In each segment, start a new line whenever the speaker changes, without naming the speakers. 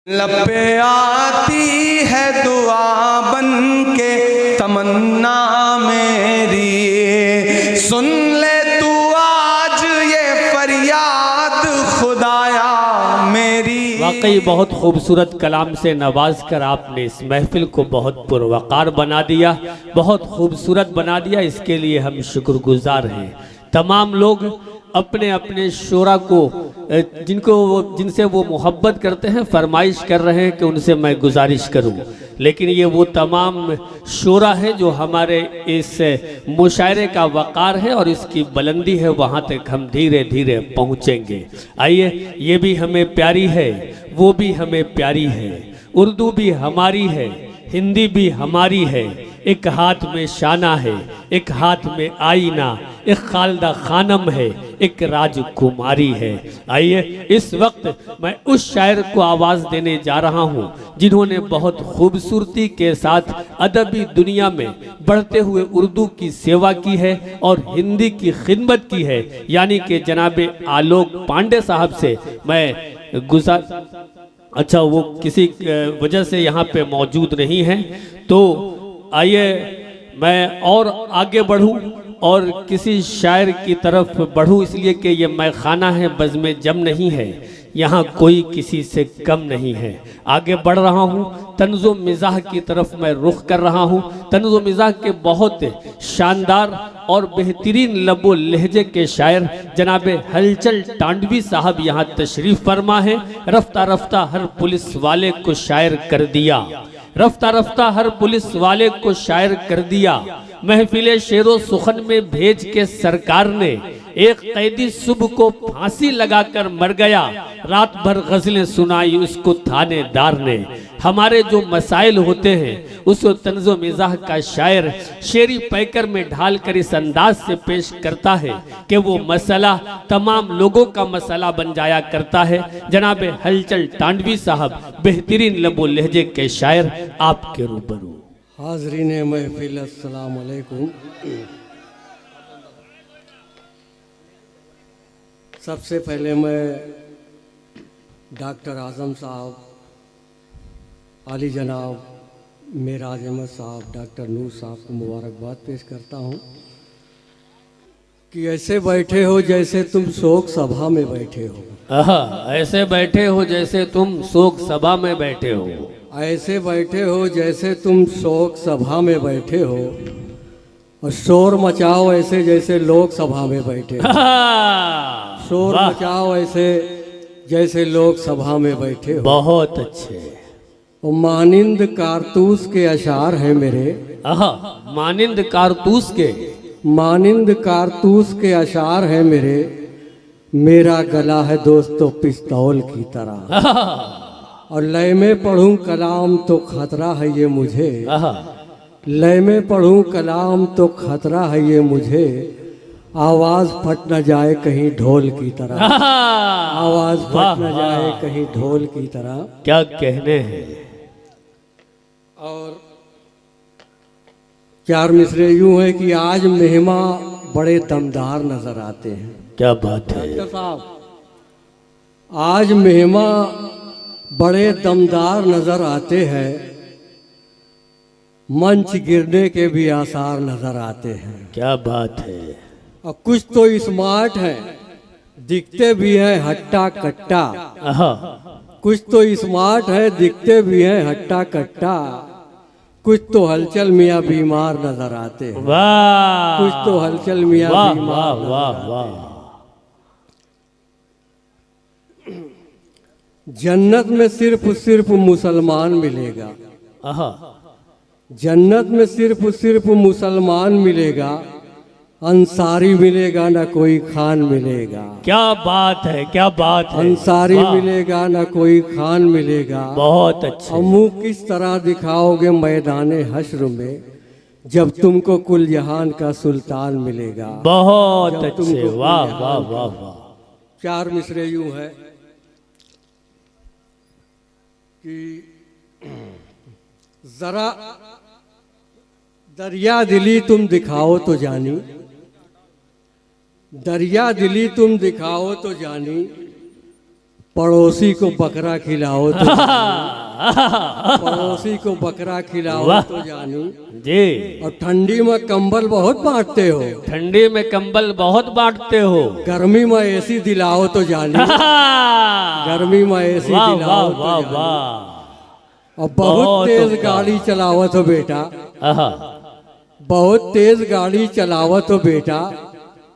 लब पे आती है दुआ बन के तमन्ना मेरी, सुन ले तू आज ये फरियाद खुदाया मेरी।
वाकई बहुत खूबसूरत कलाम से नवाज कर आपने इस महफिल को बहुत पुरवकार बना दिया, बहुत खूबसूरत बना दिया। इसके लिए हम शुक्रगुजार हैं। तमाम लोग अपने अपने शोरा को जिनसे वो मोहब्बत करते हैं फरमाइश कर रहे हैं कि उनसे मैं गुजारिश करूं, लेकिन ये वो तमाम शोरा है जो हमारे इस मुशायरे का वक़ार है और इसकी बुलंदी है, वहाँ तक हम धीरे धीरे पहुँचेंगे। आइए, ये भी हमें प्यारी है, वो भी हमें प्यारी है। उर्दू भी हमारी है, हिंदी भी हमारी है। एक हाथ में शाना है, एक हाथ में आईना, एक खालदा खानम है, एक राजकुमारी है। आइए, इस वक्त मैं उस शायर को आवाज़ देने जा रहा हूँ जिन्होंने बहुत खूबसूरती के साथ अदबी दुनिया में बढ़ते हुए उर्दू की सेवा की है और हिंदी की खिदमत की है, यानी कि जनाबे आलोक पांडे साहब से मैं अच्छा, वो किसी वजह से यहाँ पे मौजूद नहीं है, तो आइए मैं और आगे बढ़ूं और किसी शायर की तरफ बढ़ूं, इसलिए कि ये मैं खाना है, बज़्म जम नहीं है, यहाँ कोई किसी से कम नहीं है। आगे बढ़ रहा हूँ, तंज़ो मिज़ाह की तरफ मैं रुख कर रहा हूँ। तंज़ो मिज़ाह के बहुत शानदार और बेहतरीन लबो लहजे के शायर जनाबे हलचल टांडवी साहब यहाँ तशरीफ़ फरमा है। रफ्ता रफ्ता हर पुलिस वाले को शायर कर दिया, रफ्ता रफ्ता हर पुलिस वाले को शायर कर दिया। महफिले शेरो सुखन में भेज के सरकार ने एक कैदी सुबह को फांसी लगाकर मर गया, रात भर गजलें सुनाई उसको थानेदार ने। हमारे जो मसाइल होते हैं उसको तंज़ो मिज़ाह का शायर शेरी पैकर में ढालकर इस अंदाज से पेश करता है कि वो मसला तमाम लोगों का मसला बन जाया करता है। जनाबे हलचल टांडवी साहब बेहतरीन लबो लहजे के शायर आपके रूबरू।
हाज़रीन महफिल, अस्सलाम वालेकुम। सबसे पहले मैं डॉक्टर आज़म साहब, आली जनाब मेराज अहमद साहब, डॉक्टर नूर साहब को मुबारकबाद पेश करता हूँ कि ऐसे बैठे हो जैसे तुम शोक सभा में बैठे हो।
ऐसे बैठे हो जैसे तुम शोक सभा में बैठे हो।
ऐसे बैठे हो जैसे तुम शोक सभा में बैठे हो, और शोर मचाओ ऐसे जैसे लोक सभा में बैठे हो। शोर मचाओ ऐसे जैसे लोक सभा में बैठे हो।
बहुत अच्छे।
और मानिंद कारतूस के अशार हैं मेरे।
मानिंद कारतूस के,
मानिंद कारतूस के अशार हैं मेरे। मेरा गला है दोस्तों पिस्तौल की तरह, और लय में पढ़ूं कलाम तो खतरा है ये मुझे। लय में पढ़ूं कलाम तो खतरा है ये मुझे। आवाज फट न जाए कहीं ढोल की तरह, आवाज फट न जाए कहीं ढोल की तरह।
क्या कहने हैं।
और चार मिसरे यूं है कि आज मेहमा बड़े दमदार नजर आते हैं।
क्या बात है
डॉक्टर साहब, आज मेहमा बड़े दमदार नजर आते हैं। मंच गिरने के भी आसार नजर आते हैं।
क्या बात है।
और कुछ तो स्मार्ट हैं, दिखते भी हैं हट्टा कट्टा। कुछ तो स्मार्ट है, दिखते भी हैं हट्टा कट्टा। कुछ तो हलचल मियाँ बीमार नजर आते हैं।
वाह,
कुछ तो हलचल मियाँ बीमार।
वाह वाह वाह।
जन्नत में सिर्फ मुसलमान मिलेगा। जन्नत में सिर्फ मुसलमान मिलेगा। अंसारी मिलेगा ना कोई खान मिलेगा।
क्या बात है, क्या बात है।
अंसारी मिलेगा ना कोई खान मिलेगा।
बहुत अच्छा।
मुँह किस तरह दिखाओगे मैदाने हश्र में, जब तुमको कुल जहान का सुल्तान मिलेगा।
बहुत अच्छे। वाह वाह वाह वाह।
चार मिसरे यूं है कि जरा दरिया दिली तुम दिखाओ तो जानी, दरिया दिली तुम दिखाओ तो जानी। पड़ोसी को बकरा खिलाओ तो पड़ोसी को बकरा खिलाओ
वाह।
तो जानी।
जी।
और ठंडी में कंबल बहुत बांटते हो,
ठंडी में कंबल बहुत बांटते हो।
गर्मी में एसी दिलाओ तो जानी। गर्मी में एसी
वाह वाह
दिलाओ तो
वाह
जानी।
वाह।
और बहुत
बहुत
तेज
उम्दा।
गाड़ी चलावत हो बेटा,
आहा।
बहुत तेज गाड़ी चलावत हो बेटा,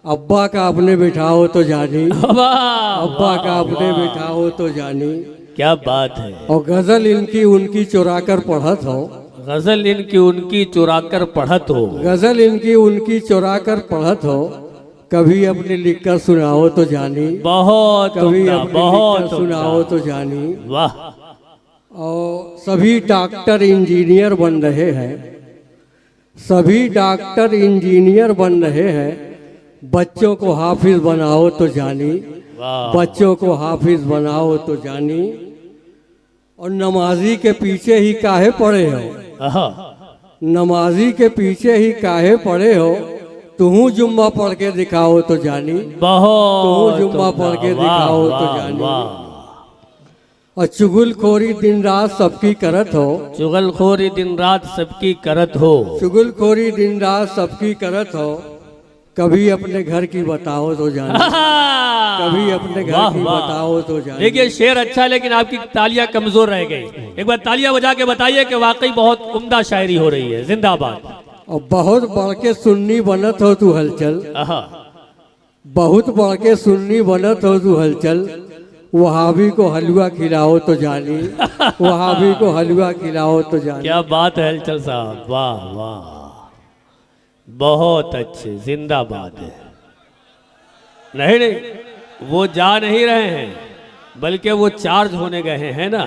अब्बा का अपने बिठाओ तो जानी।
वाह,
अब्बा का
वाह,
अपने
वाह।
बिठाओ तो जानी।
क्या बात है।
और गजल इनकी उनकी चुरा कर पढ़त हो,
गजल इनकी उनकी चुरा कर पढ़त हो।
गजल इनकी उनकी चुरा कर पढ़त हो, कभी अपने लिख कर सुनाओ तो जानी।
बहुत
कभी
उम्दा,
अपने
बहुत
लिख कर सुनाओ
उम्दा।
तो जानी।
वाह।
और सभी डॉक्टर इंजीनियर बन रहे हैं, सभी डॉक्टर इंजीनियर बन रहे हैं, बच्चों को हाफिज बनाओ तो जानी।
वाह।
बच्चों को हाफिज बनाओ तो जानी। और नमाजी के पीछे ही काहे पड़े हो,
आहा।
नमाजी के पीछे ही काहे पड़े हो, तू जुम्मा पढ़ के दिखाओ तो जानी।
बहुत
तू जुम्मा
उम्दा।
पढ़ के
वाह,
दिखाओ तो
वाह,
जानी।
वाह।
और चुगलखोरी दिन रात सबकी करत हो,
चुगलखोरी दिन रात सबकी करत हो।
चुगलखोरी दिन रात सबकी करत हो, कभी अपने घर की बताओ तो जानी। कभी अपने घर
वाह,
की
वाह।
बताओ तो जानी।
देखिए शेर अच्छा है, लेकिन आपकी तालियां कमजोर रह गई। एक बार तालियां बजा के बताइए कि वाकई बहुत उम्दा शायरी हो रही है। जिंदाबाद।
और बहुत बढ़ के सुन्नी बनत हो तू हलचल,
आहा।
बहुत बढ़ के सुन्नी बनत हो तू हलचल, वहाबी को हलवा खिलाओ तो जानी। वहाबी को हलवा खिलाओ तो जानी।
क्या बात है हलचल साहब। वाह वाह, बहुत अच्छे। जिंदाबाद है। नहीं नहीं, वो जा नहीं रहे हैं, बल्कि वो चार्ज होने गए हैं ना।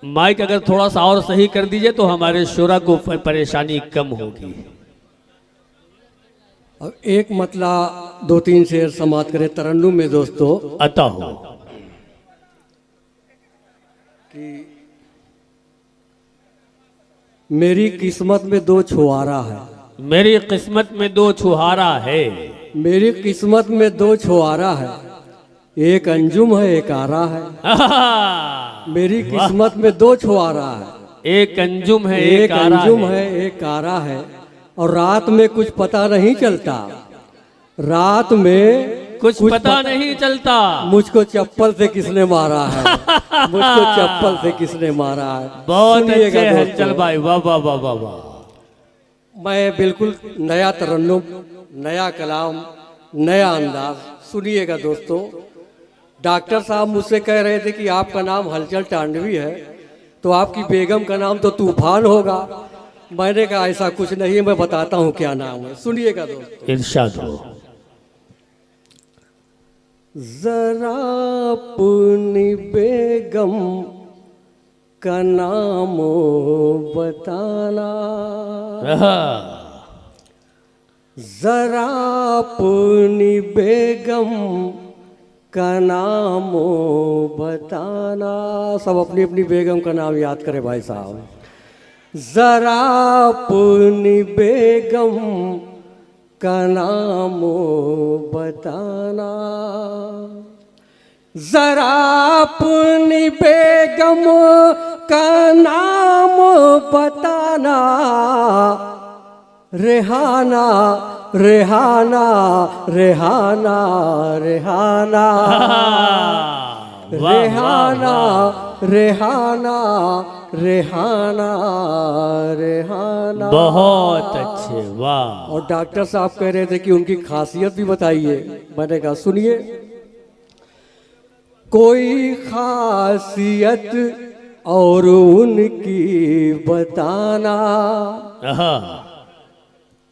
माइक अगर थोड़ा सा और सही कर दीजिए तो हमारे शुरा को परेशानी कम होगी।
अब एक मतला दो तीन शेर समाप्त करें तरन्नुम में दोस्तों।
अता हो।
मेरी किस्मत में दो छुआरा है,
मेरी किस्मत में दो छुहारा है।
मेरी किस्मत में दो छुआरा है, एक अंजुम है एक आरा है।
आहा।
मेरी किस्मत में दो छुआरा है,
एक अंजुम है
एक
एक आरा
अंजुम
है।
है एक आरा है। और रात में कुछ पता नहीं चलता, रात में
कुछ पता नहीं चलता।
मुझको चप्पल से किसने मारा है, मुझको चप्पल से किसने मारा है।
बहुत
सुनिएगा
अच्छे हैं
दोस्तों।
चल भाई। वाह वाह वाह वाह वाह।
मैं बिल्कुल नया तरन्नुम, नया कलाम, नया अंदाज। सुनिएगा दोस्तों। डॉक्टर साहब मुझसे कह रहे थे कि आपका नाम हलचल टांडवी है, तो आपकी बेगम का नाम तो तूफान होगा। मैंने कहा ऐसा कुछ नहीं है, मैं बताता हूँ क्या नाम है। सुनिएगा दोस्तों।
इरशाद हो।
जरा अपनी बेगम का नाम बताना,
आहा।
जरा अपनी बेगम का नाम बताना। सब अपनी अपनी बेगम का नाम याद करें भाई साहब। जरा अपनी बेगम का नाम बताना, जरा अपनी बेगम का नाम बताना। रेहाना रेहाना रेहाना रेहाना
वाह,
रेहाना
वाह,
रेहाना रेहाना रेहाना।
बहुत अच्छे। वाह।
और डॉक्टर साहब कह रहे थे कि उनकी खासियत भी बताइए। मैंने कहा सुनिए। कोई खासियत और उनकी बताना,
आहा।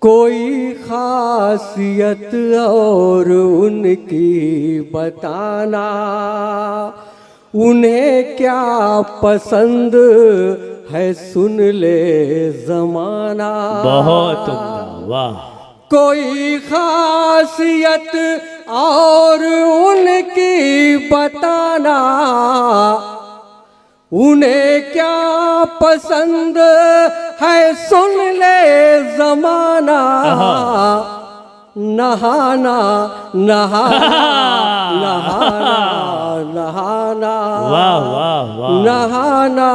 कोई खासियत और उनकी बताना। उन्हें क्या पसंद है सुन ले जमाना।
बहुत उम्दा। वाह।
कोई खासियत और उनकी बताना। उन्हें क्या पसंद है सुन ले जमाना। नहाना नहाना नहाना नहाना
वाह वाह वाह,
नहाना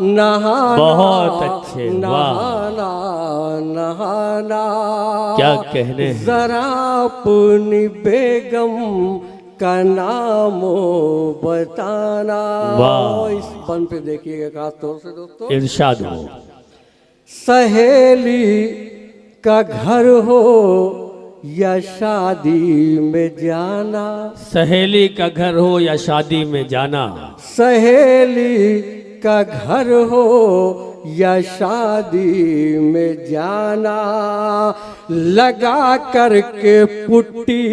नहाना
बहुत अच्छे, वाह।
नहाना नहाना
क्या कहने हैं।
जरा अपनी बेगम का नाम बताना।
वाह।
इस बन पे देखिएगा खास तौर से दोस्तों,
इरशाद हो।
सहेली का घर हो या शादी में जाना,
सहेली का घर हो या शादी में जाना,
सहेली का घर हो या शादी में जाना, लगा करके पुट्टी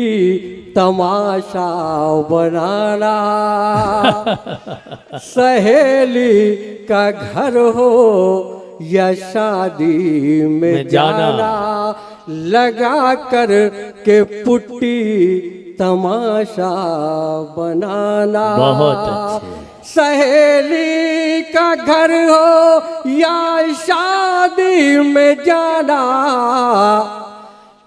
तमाशा बनाना। सहेली का घर हो या शादी में जाना, लगा कर के पुट्टी तमाशा बनाना।
बहुत अच्छे।
सहेली का घर हो या शादी में जाना,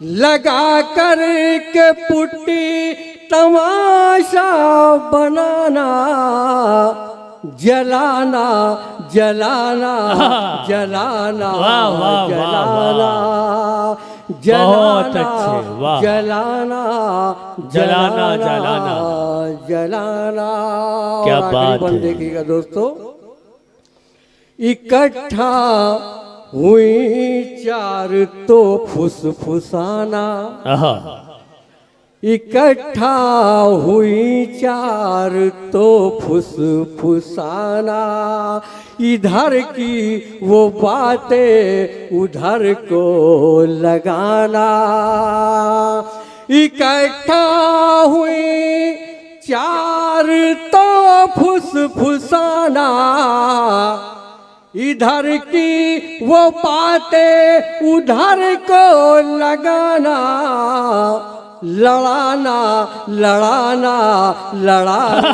लगा कर के पुट्टी तमाशा बनाना। जलाना जलाना जलाना
वाह, वाह, वाह,
जलाना
बहुत
जलाना
अच्छे, वाह।
जलाना
जलाना, जलाना।
जलाना।
क्या
और आखिरी
बात
बंद
है।
देखिएगा दोस्तों, इकट्ठा हुई चार तो फुसफुसाना,
आहा,
इकट्ठा हुई चार तो फुसफुसाना। इधर की वो बातें उधर को लगाना। इकट्ठा हुई चार तो फुसफुसाना, इधर की वो बातें उधर को लगाना। लड़ाना लड़ाना लड़ाना